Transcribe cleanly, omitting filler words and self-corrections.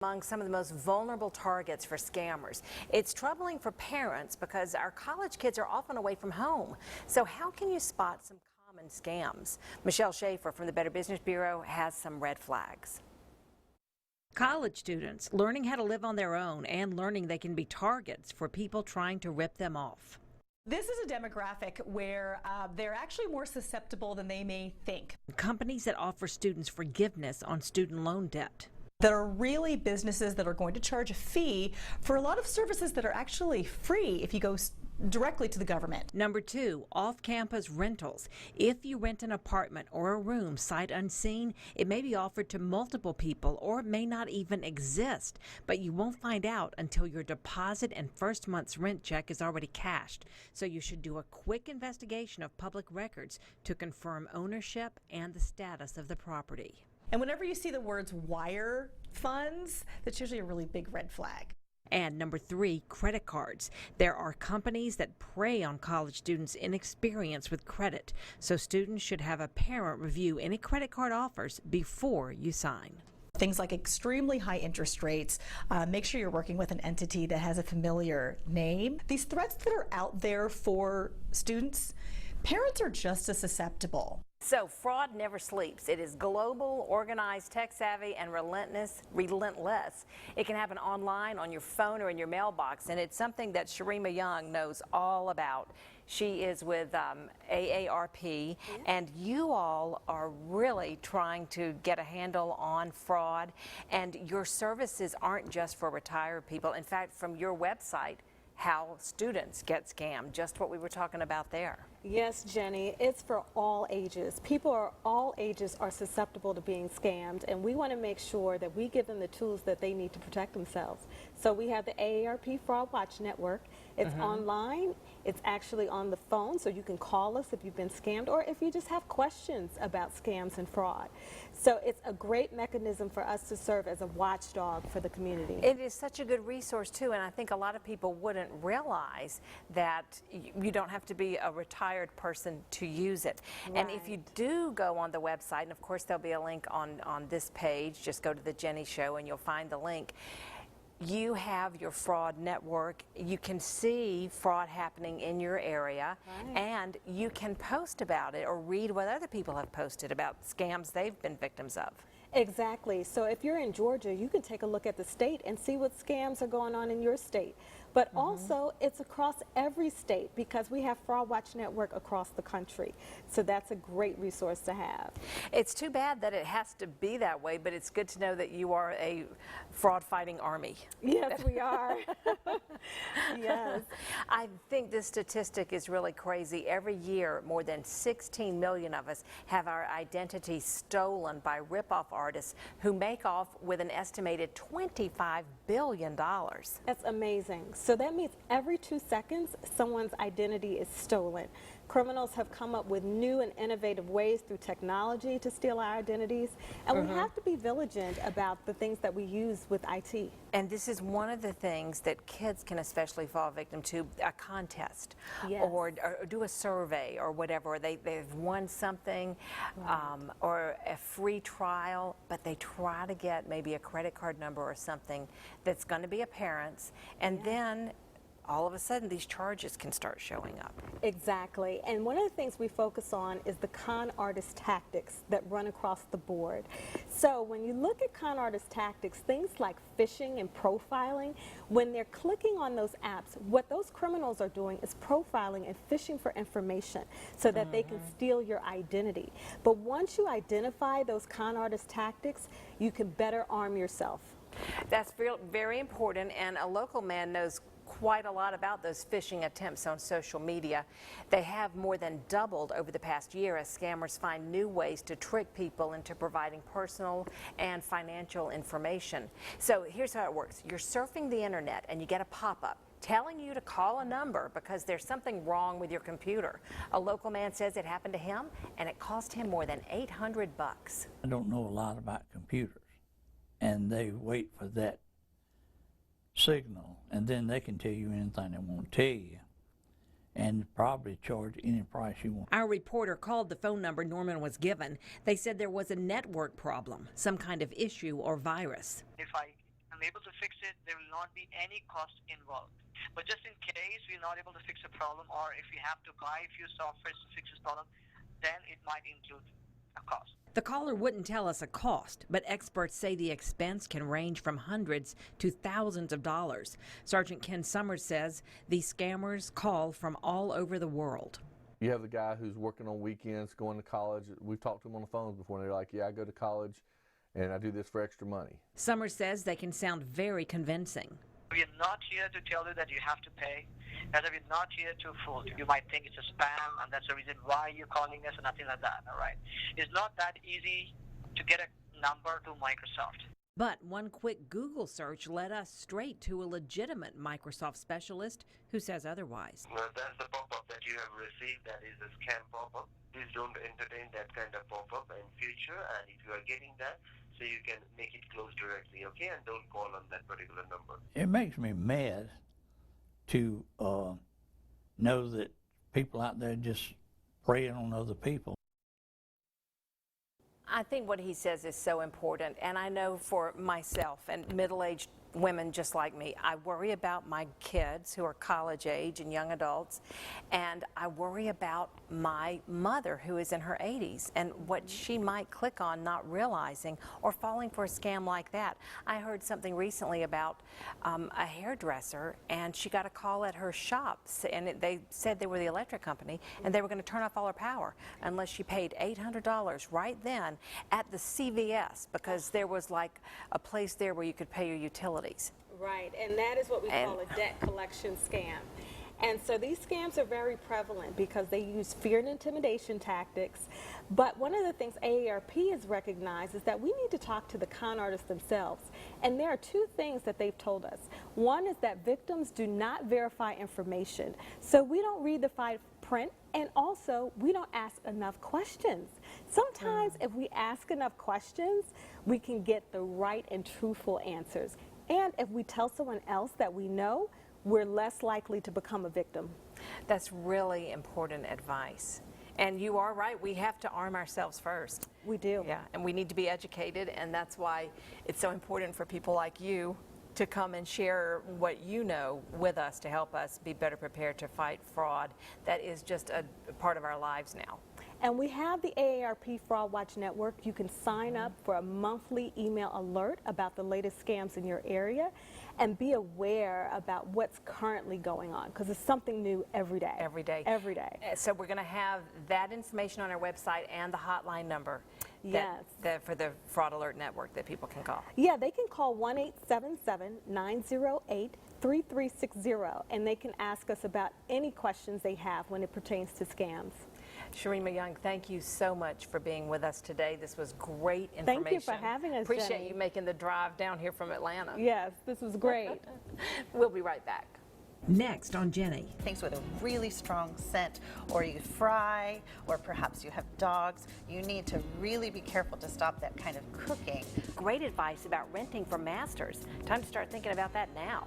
Among some of the most vulnerable targets for scammers. It's troubling for parents because our college kids are often away from home. So how can you spot some common scams? Michelle Schaefer from the Better Business Bureau has some red flags. College students learning how to live on their own and learning they can be targets for people trying to rip them off. This is a demographic where they're actually more susceptible than they may think. Companies that offer students forgiveness on student loan debt. There are really businesses that are going to charge a fee for a lot of services that are actually free if you go directly to the government. Number 2, off-campus rentals. If you rent an apartment or a room sight unseen, it may be offered to multiple people or it may not even exist, but you won't find out until your deposit and first month's rent check is already cashed. So you should do a quick investigation of public records to confirm ownership and the status of the property. And whenever you see the words wire funds, that's usually a really big red flag. And number 3, credit cards. There are companies that prey on college students' inexperience with credit, so students should have a parent review any credit card offers before you sign. Things like extremely high interest rates, make sure you're working with an entity that has a familiar name. These threats that are out there for students, parents are just as susceptible. So fraud never sleeps. It is global, organized, tech-savvy, and relentless. It can happen online, on your phone, or in your mailbox, and it's something that Sharima Young knows all about. She is with AARP, and you all are really trying to get a handle on fraud, and your services aren't just for retired people. In fact, from your website, how students get scammed, just what we were talking about there. Yes, Jenny, it's for all ages. People are all ages are susceptible to being scammed, and we want to make sure that we give them the tools that they need to protect themselves. So we have the AARP Fraud Watch Network. It's online. It's actually on the phone, so you can call us if you've been scammed or if you just have questions about scams and fraud. So it's a great mechanism for us to serve as a watchdog for the community. It is such a good resource too, and I think a lot of people wouldn't realize that you don't have to be a retired person to use it. Right. And if you do go on the website, and of course there'll be a link on this page, just go to the Jennie Show and you'll find the link. You have your fraud network. You can see fraud happening in your area, and you can post about it or read what other people have posted about scams they've been victims of. Exactly. So if you're in Georgia, you can take a look at the state and see what scams are going on in your state. But also, it's across every state because we have Fraud Watch Network across the country. So that's a great resource to have. It's too bad that it has to be that way, but it's good to know that you are a fraud-fighting army. Yes, we are. Yes. I think this statistic is really crazy. Every year, more than 16 million of us have our identity stolen by rip-off artists who make off with an estimated $25 billion. That's amazing. So that means every 2 seconds, someone's identity is stolen. Criminals have come up with new and innovative ways through technology to steal our identities, and we have to be vigilant about the things that we use with IT. And this is one of the things that kids can especially fall victim to, a contest or do a survey or whatever. They've won something or a free trial, but they try to get maybe a credit card number or something that's going to be a parent's, and then all of a sudden these charges can start showing up. Exactly. And one of the things we focus on is the con artist tactics that run across the board. So when you look at con artist tactics, things like phishing and profiling, when they're clicking on those apps, what those criminals are doing is profiling and phishing for information so that they can steal your identity. But once you identify those con artist tactics, you can better arm yourself. That's very important, and a local man knows quite a lot about those phishing attempts on social media. They have more than doubled over the past year as scammers find new ways to trick people into providing personal and financial information. So here's how it works. You're surfing the internet and you get a pop-up telling you to call a number because there's something wrong with your computer. A local man says it happened to him and it cost him more than $800. I don't know a lot about computers, and they wait for that signal, and then they can tell you anything they want to tell you and probably charge any price you want. Our reporter called the phone number Norman was given. They said there was a network problem, some kind of issue or virus. If I I'm able to fix it, there will not be any cost involved. But just in case we're not able to fix a problem, or if we have to buy a few softwares to fix this problem, then it might include a cost. The caller wouldn't tell us a cost, but experts say the expense can range from hundreds to thousands of dollars. Sergeant Ken Summers says these scammers call from all over the world. You have the guy who's working on weekends, going to college. We've talked to them on the phones before, and they're like, yeah, I go to college, and I do this for extra money. Summers says they can sound very convincing. We are not here to tell you that you have to pay. As we're not here to fool you. You might think it's a spam, and that's the reason why you're calling us, and nothing like that, all right? It's not that easy to get a number to Microsoft. But one quick Google search led us straight to a legitimate Microsoft specialist who says otherwise. Well, that's the pop-up that you have received. That is a scam pop-up. Please don't entertain that kind of pop-up in future. And if you are getting that, so you can make it close directly, okay? And don't call on that particular number. It makes me mad to know that people out there just preying on other people. I think what he says is so important, and I know for myself and middle-aged women just like me, I worry about my kids who are college age and young adults, and I worry about my mother who is in her 80s and what she might click on not realizing or falling for a scam like that. I heard something recently about a hairdresser, and she got a call at her shop, and they said they were the electric company, and they were going to turn off all her power unless she paid $800 right then at the CVS, because there was like a place there where you could pay your utilities. Right, and that is what we call a debt collection scam. And so these scams are very prevalent because they use fear and intimidation tactics. But one of the things AARP has recognized is that we need to talk to the con artists themselves. And there are two things that they've told us. One is that victims do not verify information. So we don't read the fine print, and also we don't ask enough questions. Sometimes if we ask enough questions, we can get the right and truthful answers. And if we tell someone else that we know, we're less likely to become a victim. That's really important advice. And you are right, we have to arm ourselves first. We do. Yeah, and we need to be educated, and that's why it's so important for people like you to come and share what you know with us to help us be better prepared to fight fraud. That is just a part of our lives now. And we have the AARP Fraud Watch Network. You can sign up for a monthly email alert about the latest scams in your area and be aware about what's currently going on, because it's something new every day. Every day. Every day. So we're going to have that information on our website and the hotline number. Yes. For the Fraud Alert Network that people can call. Yeah, they can call 1-877-908-3360, and they can ask us about any questions they have when it pertains to scams. Sharima Young, thank you so much for being with us today. This was great information. Thank you for having us, Appreciate Jenny. you making the drive down here from Atlanta. Yes, this was great. We'll be right back. Next on Jennie. Things with a really strong scent, or you fry, or perhaps you have dogs, you need to really be careful to stop that kind of cooking. Great advice about renting from masters. Time to start thinking about that now.